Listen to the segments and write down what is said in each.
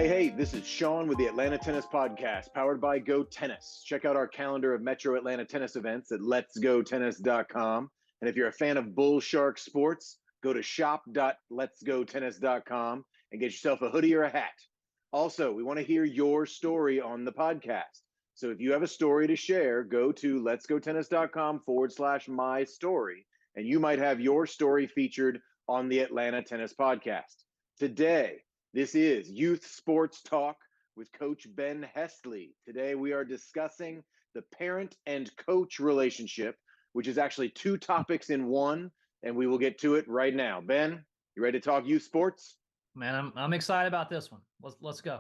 Hey, this is Shaun with the Atlanta Tennis Podcast, powered by Go Tennis. Check out our calendar of Metro Atlanta tennis events at letsgotennis.com. And if you're a fan of Bull Shark Sports, go to shop.letsgotennis.com and get yourself a hoodie or a hat. Also, we want to hear your story on the podcast. So if you have a story to share, go to letsgotennis.com/my story, and you might have your story featured on the Atlanta Tennis Podcast. Today, this is Youth Sports Talk with Coach Ben Hestley. Today we are discussing the parent and coach relationship, which is actually two topics in one, and we will get to it right now. Ben, you ready to talk youth sports? Man, I'm excited about this one. Let's go.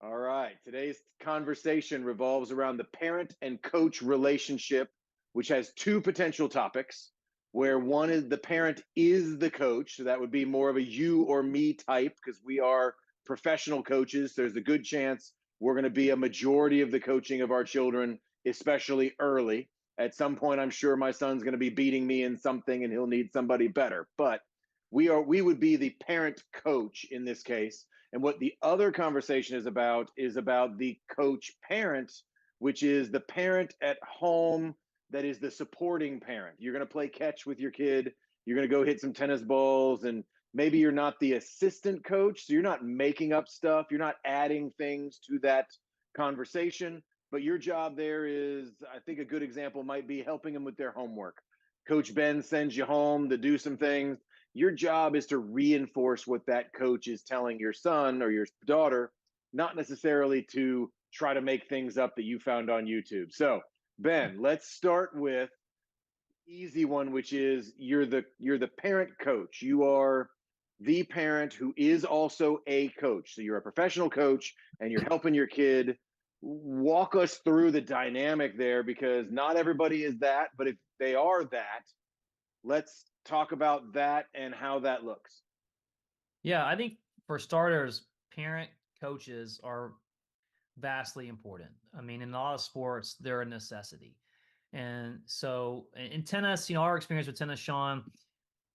All right. Today's conversation revolves around the parent and coach relationship, which has two potential topics, where one is the parent is the coach. So that would be more of a you or me type, because we are professional coaches. There's a good chance we're going to be a majority of the coaching of our children, especially early. At some point, I'm sure my son's going to be beating me in something and he'll need somebody better. But we would be the parent coach in this case. And what the other conversation is about the coach parent, which is the parent at home that is the supporting parent. You're going to play catch with your kid. You're going to go hit some tennis balls, and maybe you're not the assistant coach, so you're not making up stuff. You're not adding things to that conversation, but your job there is, I think a good example might be helping them with their homework. Coach Ben sends you home to do some things. Your job is to reinforce what that coach is telling your son or your daughter, not necessarily to try to make things up that you found on YouTube. So Ben, let's start with the easy one, which is you're the parent coach. You are the parent who is also a coach. So you're a professional coach and you're helping your kid. Walk us through the dynamic there, because not everybody is that, but if they are that, let's talk about that and how that looks. Yeah, I think for starters, parent coaches are vastly important. I mean, in a lot of sports, they're a necessity. And so in tennis, our experience with tennis, Shaun,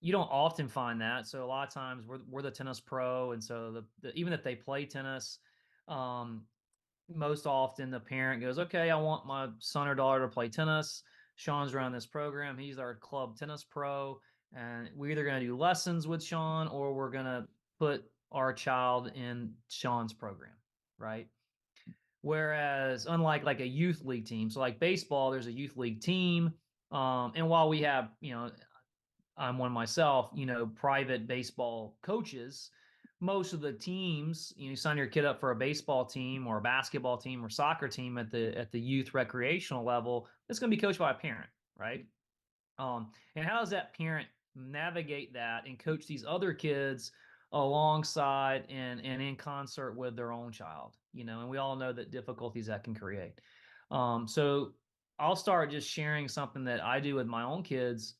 you don't often find that. So a lot of times we're the tennis pro. And so even if they play tennis, most often the parent goes, okay, I want my son or daughter to play tennis. Shaun's around this program. He's our club tennis pro. And we're either going to do lessons with Shaun or we're going to put our child in Shaun's program, right? Whereas unlike like a youth league team, so like baseball, there's a youth league team. And while we have, I'm one myself, private baseball coaches, most of the teams, you sign your kid up for a baseball team or a basketball team or soccer team at the youth recreational level, it's going to be coached by a parent, right? And how does that parent navigate that and coach these other kids alongside and in concert with their own child, and we all know the difficulties that can create. So I'll start just sharing something that I do with my own kids.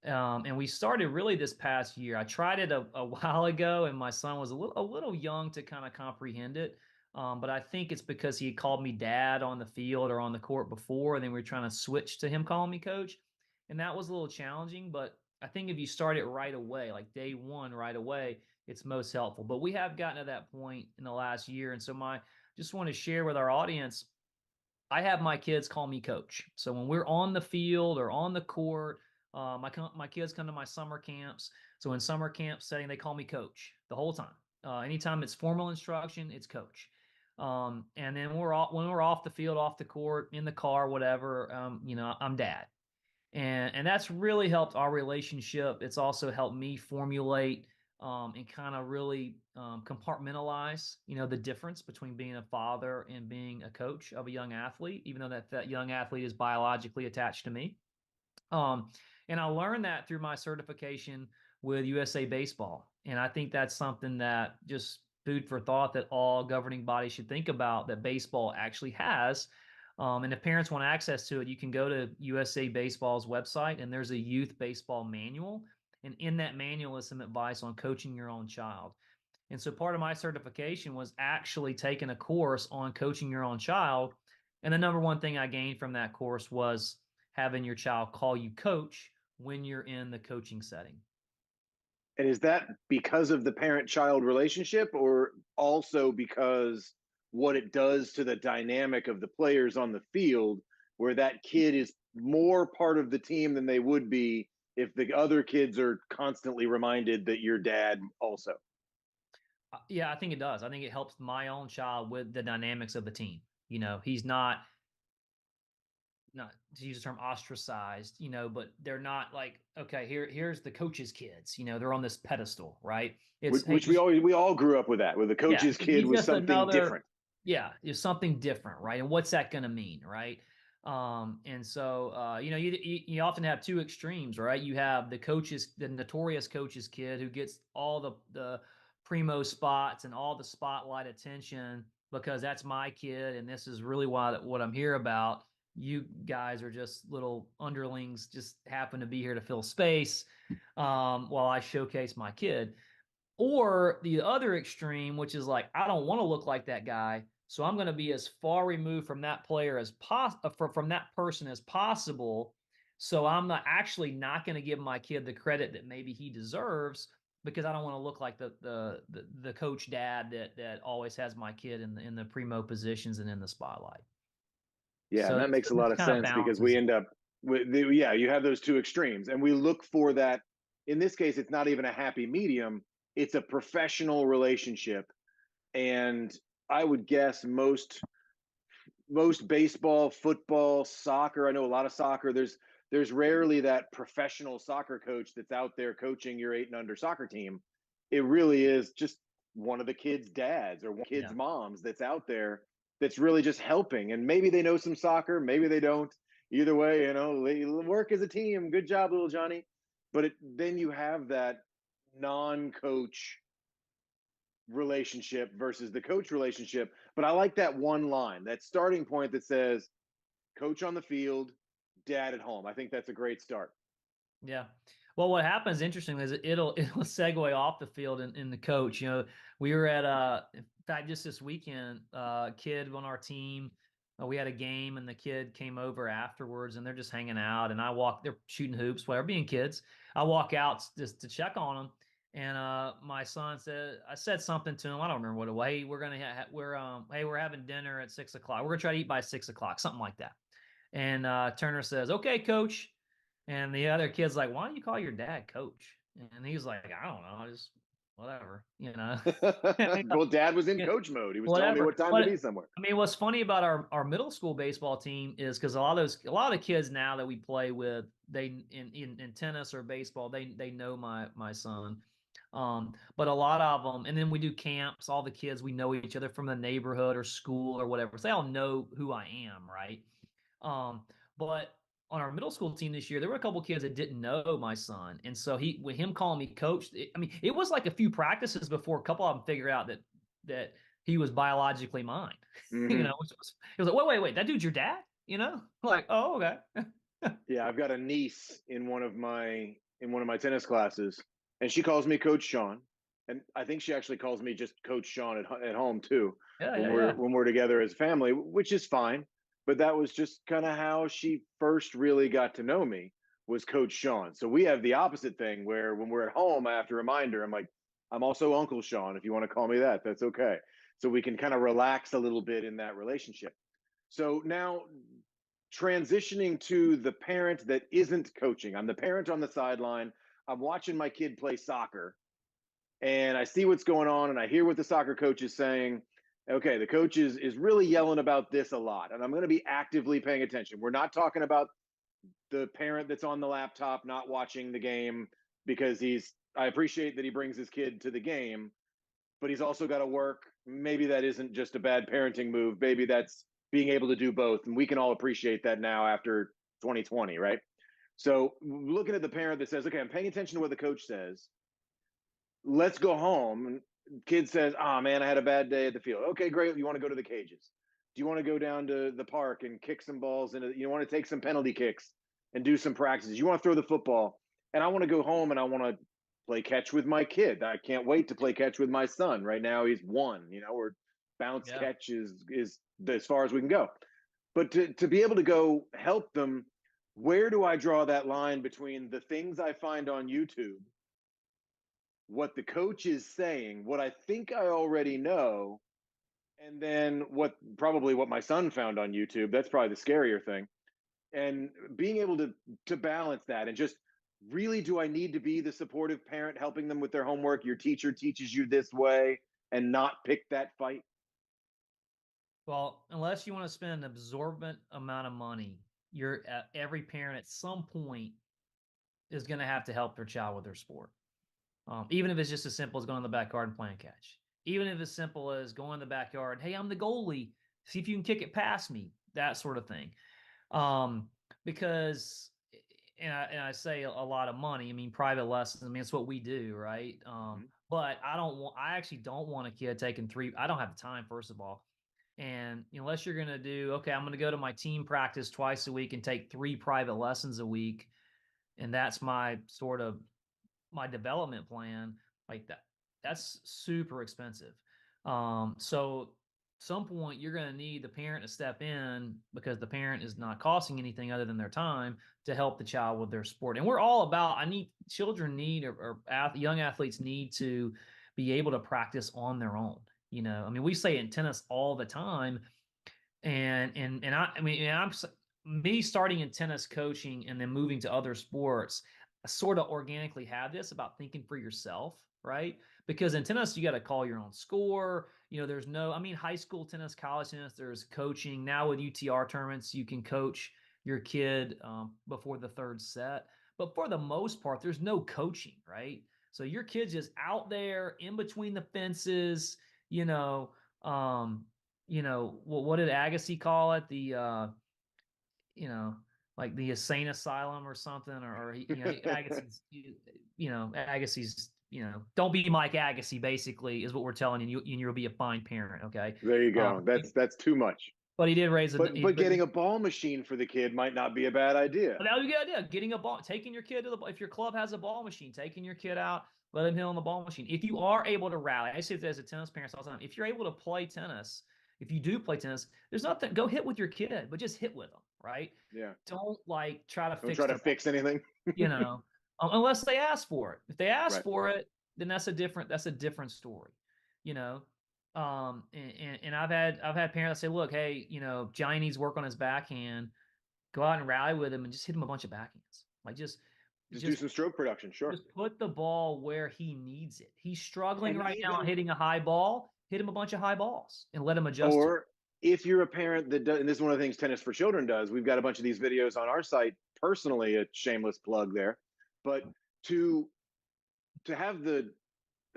And we started really this past year. I tried it a while ago, and my son was a little young to kind of comprehend it. But I think it's because he called me dad on the field or on the court before, and then we were trying to switch to him calling me coach. And that was a little challenging, but I think if you start it right away, like day one right away, it's most helpful. But we have gotten to that point in the last year. And so just want to share with our audience, I have my kids call me coach. So when we're on the field or on the court, my kids come to my summer camps. So in summer camp setting, they call me coach the whole time. Anytime it's formal instruction, it's coach. And then when we're off the field, off the court, in the car, whatever, I'm dad. And that's really helped our relationship. It's also helped me formulate and kind of really compartmentalize, the difference between being a father and being a coach of a young athlete, even though that young athlete is biologically attached to me. And I learned that through my certification with USA Baseball. And I think that's something that just food for thought that all governing bodies should think about, that baseball actually has. And if parents want access to it, you can go to USA Baseball's website, and there's a youth baseball manual. And in that manual is some advice on coaching your own child. And so part of my certification was actually taking a course on coaching your own child. And the number one thing I gained from that course was having your child call you coach when you're in the coaching setting. And is that because of the parent-child relationship, or also because what it does to the dynamic of the players on the field, where that kid is more part of the team than they would be if the other kids are constantly reminded that you're dad also? Yeah, I think it does. I think it helps my own child with the dynamics of the team. He's not to use the term ostracized, but they're not like, okay, here's the coach's kids, they're on this pedestal, right? It's, hey, Which we all grew up with that, where the yeah, coach's kid he's was just something another, different. yeah, it's something different, right? And what's that going to mean, right? And so you often have two extremes, right? You have the notorious coach's kid who gets all the primo spots and all the spotlight attention because that's my kid, and this is really what I'm here about. You guys are just little underlings, just happen to be here to fill space, while I showcase my kid. Or the other extreme, which is like, I don't want to look like that guy, so I'm going to be as far removed from that player as from that person as possible. So I'm not going to give my kid the credit that maybe he deserves because I don't want to look like the coach dad that always has my kid in the primo positions and in the spotlight. Yeah, and So that makes a lot this of kind of sense because balances we it. end up yeah, you have those two extremes, and we look for that. In this case, it's not even a happy medium, it's a professional relationship. And I would guess most baseball, football, soccer, I know a lot of soccer, there's rarely that professional soccer coach that's out there coaching your 8 and under soccer team. It really is just one of the kids' dads or one kids' Yeah. moms that's out there that's really just helping. And maybe they know some soccer, maybe they don't. Either way, they work as a team. Good job, little Johnny. But then you have that non-coach relationship versus the coach relationship. But I like that one line, that starting point that says coach on the field, dad at home. I think that's a great start. Yeah. Well, what happens interestingly is it'll segue off the field in the coach. We were at in fact just this weekend, kid on our team. We had a game and the kid came over afterwards and they're just hanging out and they're shooting hoops, whatever, being kids. I walk out just to check on them. And my son I said something to him. I don't remember what it was. Hey, we're having dinner at 6 o'clock. We're gonna try to eat by 6 o'clock, something like that. And Turner says, "Okay, coach." And the other kid's like, "Why don't you call your dad coach?" And he's like, "I don't know, I just whatever." Well, dad was in Yeah, coach mode. He was telling me whatever. what time to But be somewhere. I mean, what's funny about our middle school baseball team is because a lot of the kids now that we play with, they in tennis or baseball, they know my son. But a lot of them, and then we do camps. All the kids, we know each other from the neighborhood or school or whatever. So they all know who I am, right? But on our middle school team this year, there were a couple kids that didn't know my son, and so with him calling me coach, I mean, it was like a few practices before a couple of them figured out that he was biologically mine. Mm-hmm. It was like, wait, that dude's your dad? Like, oh, okay. Yeah, I've got a niece in one of my tennis classes, and she calls me Coach Shaun, and I think she actually calls me just Coach Shaun at home too, Yeah, when yeah, we're yeah, when we're together as a family, which is fine. But that was just kind of how she first really got to know me, was Coach Shaun. So we have the opposite thing where when we're at home, I have to remind her, I'm like, I'm also Uncle Shaun. If you want to call me that, that's okay. So we can kind of relax a little bit in that relationship. So now transitioning to the parent that isn't coaching. I'm the parent on the sideline. I'm watching my kid play soccer and I see what's going on and I hear what the soccer coach is saying. Okay, the coach is really yelling about this a lot, and I'm going to be actively paying attention. We're not talking about the parent that's on the laptop not watching the game because I appreciate that he brings his kid to the game, but he's also got to work. Maybe that isn't just a bad parenting move. Maybe that's being able to do both. And we can all appreciate that now after 2020, right? So looking at the parent that says, okay, I'm paying attention to what the coach says. Let's go home. And kid says, oh man, I had a bad day at the field. Okay, great. You want to go to the cages? Do you want to go down to the park and kick some balls? And you want to take some penalty kicks and do some practices? You want to throw the football? And I want to go home and I want to play catch with my kid. I can't wait to play catch with my son. Right now he's 1, or bounce yeah. catch is as far as we can go. But to be able to go help them, where do I draw that line between the things I find on YouTube what the coach is saying, what I think I already know, and then probably what my son found on YouTube. That's probably the scarier thing. And being able to balance that and just really, do I need to be the supportive parent helping them with their homework? Your teacher teaches you this way, and not pick that fight. Well, unless you want to spend an absorbent amount of money, every parent at some point is going to have to help their child with their sport. Even if it's just as simple as going in the backyard and playing catch. Even if it's simple as going in the backyard, hey, I'm the goalie. See if you can kick it past me. That sort of thing. Because, and I say a lot of money. I mean, private lessons. I mean, it's what we do, right? But I actually don't want a kid taking I don't have the time, first of all. And unless you're going to do, okay, I'm going to go to my team practice twice a week and take 3 private lessons a week, and that's my sort of my development plan, like that's super expensive. So some point you're going to need the parent to step in, because the parent is not costing anything other than their time to help the child with their sport. And we're all about, children need, or young athletes need to be able to practice on their own. I mean, we say in tennis all the time, and me starting in tennis coaching and then moving to other sports, I sort of organically had this about thinking for yourself, right? Because in tennis, you got to call your own score. There's high school tennis, college tennis, there's coaching. Now with UTR tournaments, you can coach your kid before the 3rd set. But for the most part, there's no coaching, right? So your kid's just out there in between the fences, what did Agassi call it? Like the insane asylum or something, or Agassi's, Agassi's, don't be Mike Agassi, basically, is what we're telling you, and you'll be a fine parent. Okay. There you go. That's too much. But he did raise but getting a ball machine for the kid might not be a bad idea. That would be a good idea. Getting a ball, taking your kid to if your club has a ball machine, taking your kid out, let him hit on the ball machine. If you are able to rally, I say this as a tennis parent all the time, if you're able to play tennis, if you do play tennis, there's nothing, go hit with your kid, but just hit with them, right? Yeah. Don't try to fix anything. Unless they ask for it. If they ask for it, then that's a different story. And I've had parents say, look, hey, Johnny needs work on his backhand. Go out and rally with him and just hit him a bunch of backhands. Like just do some stroke production. Sure. Just put the ball where he needs it. He's struggling right now hitting a high ball. Hit him a bunch of high balls and let him adjust. Or if you're a parent that does, and this is one of the things Tennis for Children does, we've got a bunch of these videos on our site, personally, a shameless plug there, but to have the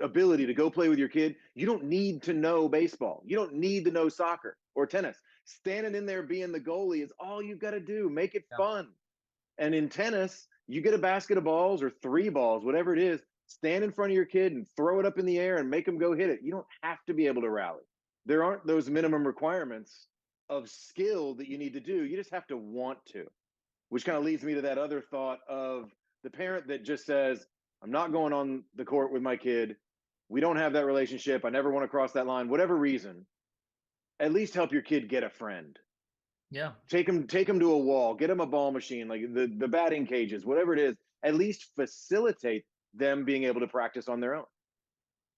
ability to go play with your kid, you don't need to know baseball. You don't need to know soccer or tennis. Standing in there being the goalie is all you've got to do. Make it fun. And in tennis, you get a basket of balls or 3 balls, whatever it is, stand in front of your kid and throw it up in the air and make them go hit it. You don't have to be able to rally. There aren't those minimum requirements of skill that you need to do. You just have to want to, which kind of leads me to that other thought of the parent that just says, I'm not going on the court with my kid. We don't have that relationship. I never want to cross that line, whatever reason. At least help your kid get a friend. Yeah. Take him to a wall, get him a ball machine, like the batting cages, whatever it is. At least facilitate them being able to practice on their own.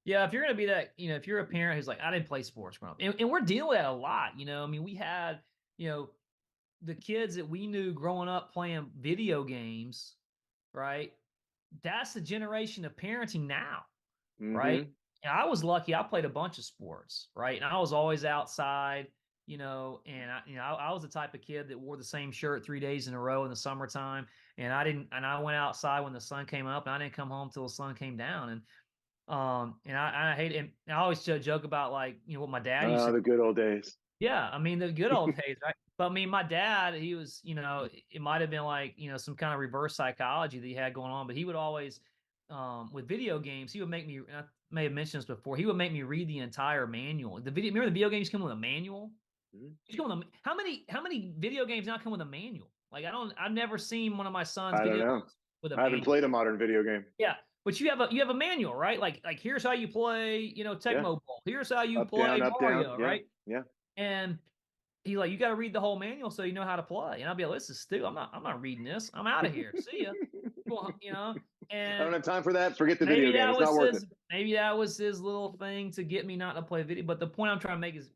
Yeah, if you're going to be that, if you're a parent who's like, I didn't play sports growing up, and we're dealing with that a lot, we had, the kids that we knew growing up playing video games, right? That's the generation of parenting now, right? And I was lucky. I played a bunch of sports, right? And I was always outside, and I was the type of kid that wore the same shirt 3 days in a row in the summertime. And I went outside when the sun came up, and I didn't come home till the sun came down. And I hate it. And I always joke about, like, what my dad used to. The good old days. Yeah, the good old days, right? But my dad, he was, it might have been like, some kind of reverse psychology that he had going on, but he would always, with video games, he would make me, I may have mentioned this before, he would make me read the entire manual. Remember the video games come with a manual? How many video games now come with a manual? Like, I've never seen one of my son's videos with a manual. I haven't played a modern video game. Yeah. But you have a manual, right? Like here's how you play, Tecmo Bowl. Here's how you play Mario, right? Yeah. And he's like, you got to read the whole manual so you know how to play. And I'll be like, this is stupid. I'm not reading this. I'm out of here. See ya. Well, I don't and have time for that. Forget the video game. It's not worth it. maybe that was his little thing to get me not to play video. But the point I'm trying to make is,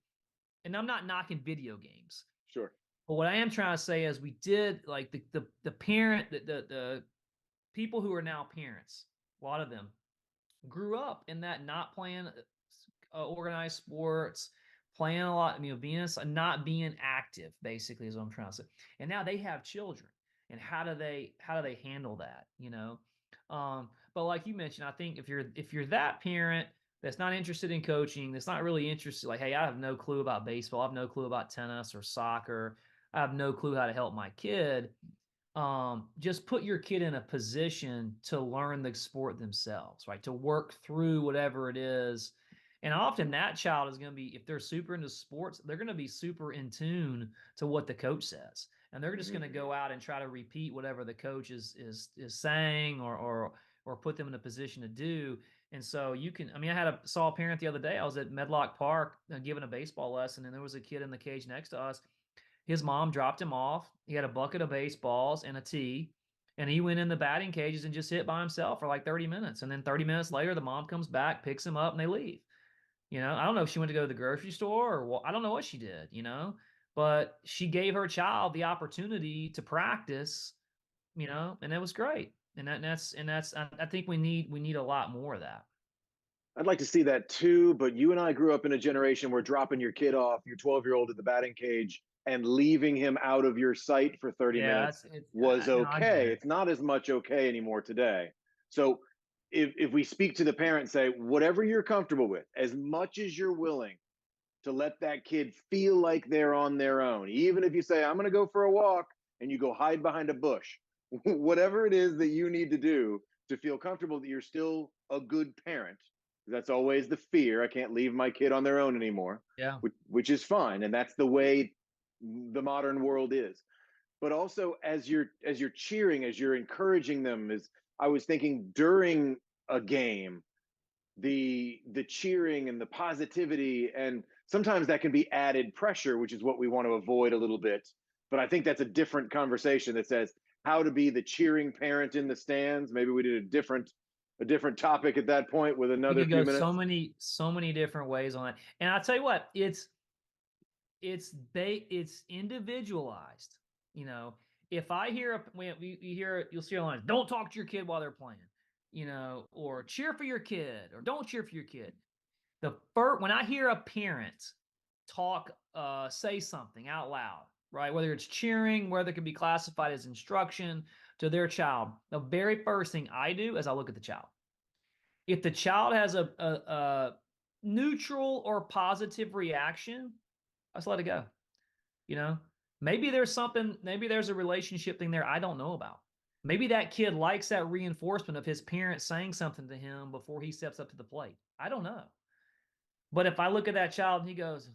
and I'm not knocking video games. Sure. But what I am trying to say is we did like the parent, the people who are now parents, a lot of them grew up in that not playing organized sports, playing a lot, being not being active, basically, is what I'm trying to say. And now they have children, and how do they handle that? But like you mentioned, I think if you're that parent that's not interested in coaching, that's not really interested, like, hey, I have no clue about baseball, I have no clue about tennis or soccer, I have no clue how to help my kid. Just put your kid in a position to learn the sport themselves, right? To work through whatever it is. And often that child is going to be, if they're super into sports, they're going to be super in tune to what the coach says. And they're just going to go out and try to repeat whatever the coach is saying, or put them in a position to do. And so you can, I saw a parent the other day. I was at Medlock Park giving a baseball lesson, and there was a kid in the cage next to us. His mom dropped him off. He had a bucket of baseballs and a tee, and he went in the batting cages and just hit by himself for like 30 minutes. And then 30 minutes later, the mom comes back, picks him up, and they leave. I don't know if she went to go to the grocery store or what, I don't know what she did, but she gave her child the opportunity to practice, and it was great. And I think we need a lot more of that. I'd like to see that too, but you and I grew up in a generation where dropping your kid off, your 12-year-old at the batting cage, and leaving him out of your sight for 30 Yeah, minutes was no, I get okay. it. It's not as much okay anymore today. So if we speak to the parent, say, whatever you're comfortable with, as much as you're willing to let that kid feel like they're on their own, even if you say, I'm going to go for a walk, and you go hide behind a bush, whatever it is that you need to do to feel comfortable that you're still a good parent. That's always the fear. I can't leave my kid on their own anymore. Yeah. Which is fine, and that's the way the modern world is. But also, as you're cheering, as you're encouraging them, as I was thinking during a game, the cheering and the positivity, and sometimes that can be added pressure, which is what we want to avoid a little bit. But I think that's a different conversation that says how to be the cheering parent in the stands. Maybe we did a different topic at that point with We another could few go minutes. so many different ways on it. And I'll tell you what, it's individualized. If I hear you'll see online, don't talk to your kid while they're playing, or cheer for your kid, or don't cheer for your kid. When I hear a parent say something out loud, right? Whether it's cheering, whether it can be classified as instruction to their child, the very first thing I do is I look at the child. If the child has a neutral or positive reaction, I just let it go. Maybe there's a relationship thing there I don't know about. Maybe that kid likes that reinforcement of his parents saying something to him before he steps up to the plate. I don't know. But if I look at that child and he goes,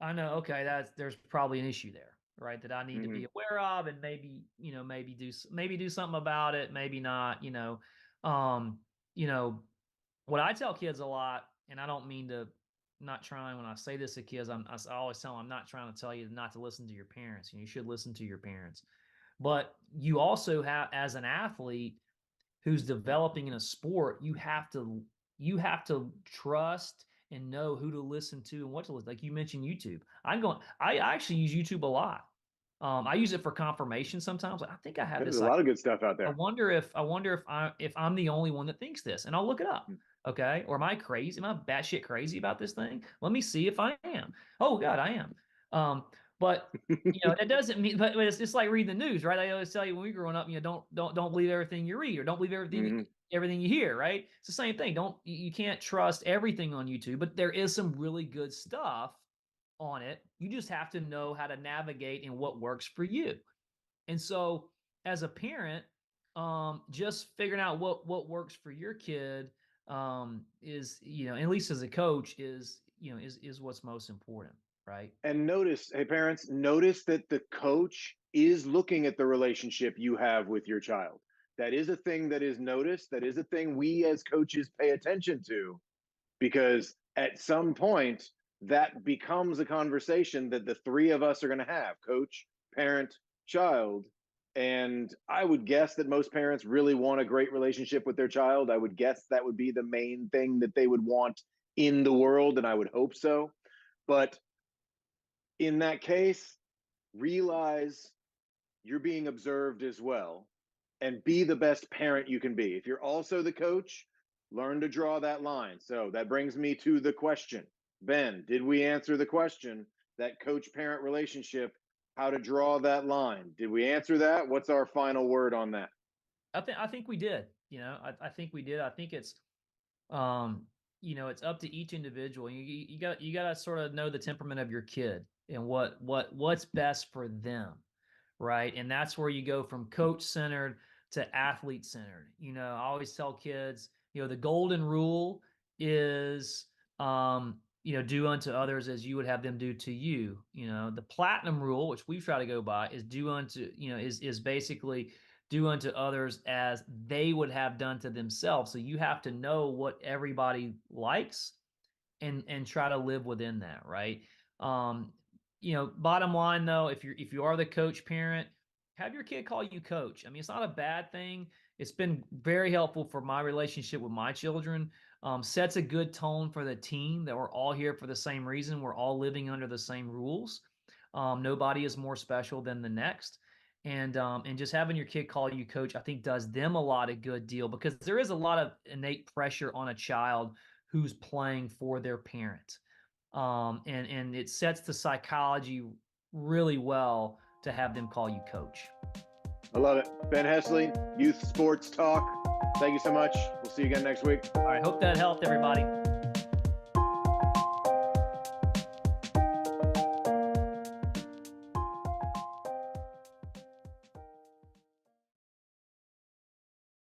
I know, okay, there's probably an issue there, right? That I need to be aware of, and maybe do something about it, maybe not. What I tell kids a lot, and I don't mean to, not trying when I say this to kids, I always tell them, I'm not trying to tell you not to listen to your parents. You should listen to your parents, but you also have, as an athlete who's developing in a sport, you have to trust and know who to listen to and what to listen. Like you mentioned YouTube. I actually use YouTube a lot. I use it for confirmation sometimes. I think I have There's this. a lot of good stuff out there. I wonder if I'm the only one that thinks this, and I'll look it up. Okay, or am I crazy? Am I batshit crazy about this thing? Let me see if I am. Oh God, I am. But that doesn't mean. But it's just like reading the news, right? I always tell you when we were growing up, don't believe everything you read, or don't believe everything you hear. Right? It's the same thing. You can't trust everything on YouTube, but there is some really good stuff on it. You just have to know how to navigate and what works for you. And so, as a parent, just figuring out what works for your kid is, at least as a coach, is what's most important, right? And notice, hey parents, notice that the coach is looking at the relationship you have with your child. That is a thing that is noticed. That is a thing we as coaches pay attention to, because at some point that becomes a conversation that the three of us are going to have: coach, parent, child. And I would guess that most parents really want a great relationship with their child. I would guess that would be the main thing that they would want in the world, and I would hope so. But in that case, realize you're being observed as well, and be the best parent you can be. If you're also the coach, learn to draw that line. So that brings me to the question. Ben, did we answer the question, that coach parent relationship, how to draw that line? Did we answer that? What's our final word on that? I think we did. I think we did. I think it's um, it's up to each individual. You got to sort of know the temperament of your kid and what's best for them, right? And that's where you go from coach centered to athlete centered. I always tell kids, the golden rule is do unto others as you would have them do to you. The platinum rule, which we try to go by, is do unto, is basically do unto others as they would have done to themselves. So you have to know what everybody likes and try to live within that, right? Um, bottom line though, if you are the coach parent, have your kid call you coach. I mean, it's not a bad thing. It's been very helpful for my relationship with my children. Sets a good tone for the team that we're all here for the same reason. We're all living under the same rules. Nobody is more special than the next. And just having your kid call you coach, I think does them a lot of good deal, because there is a lot of innate pressure on a child who's playing for their parent. And it sets the psychology really well to have them call you coach. I love it. Ben Hestley, Youth Sports Talk. Thank you so much. We'll see you again next week. All right. Hope that helped everybody.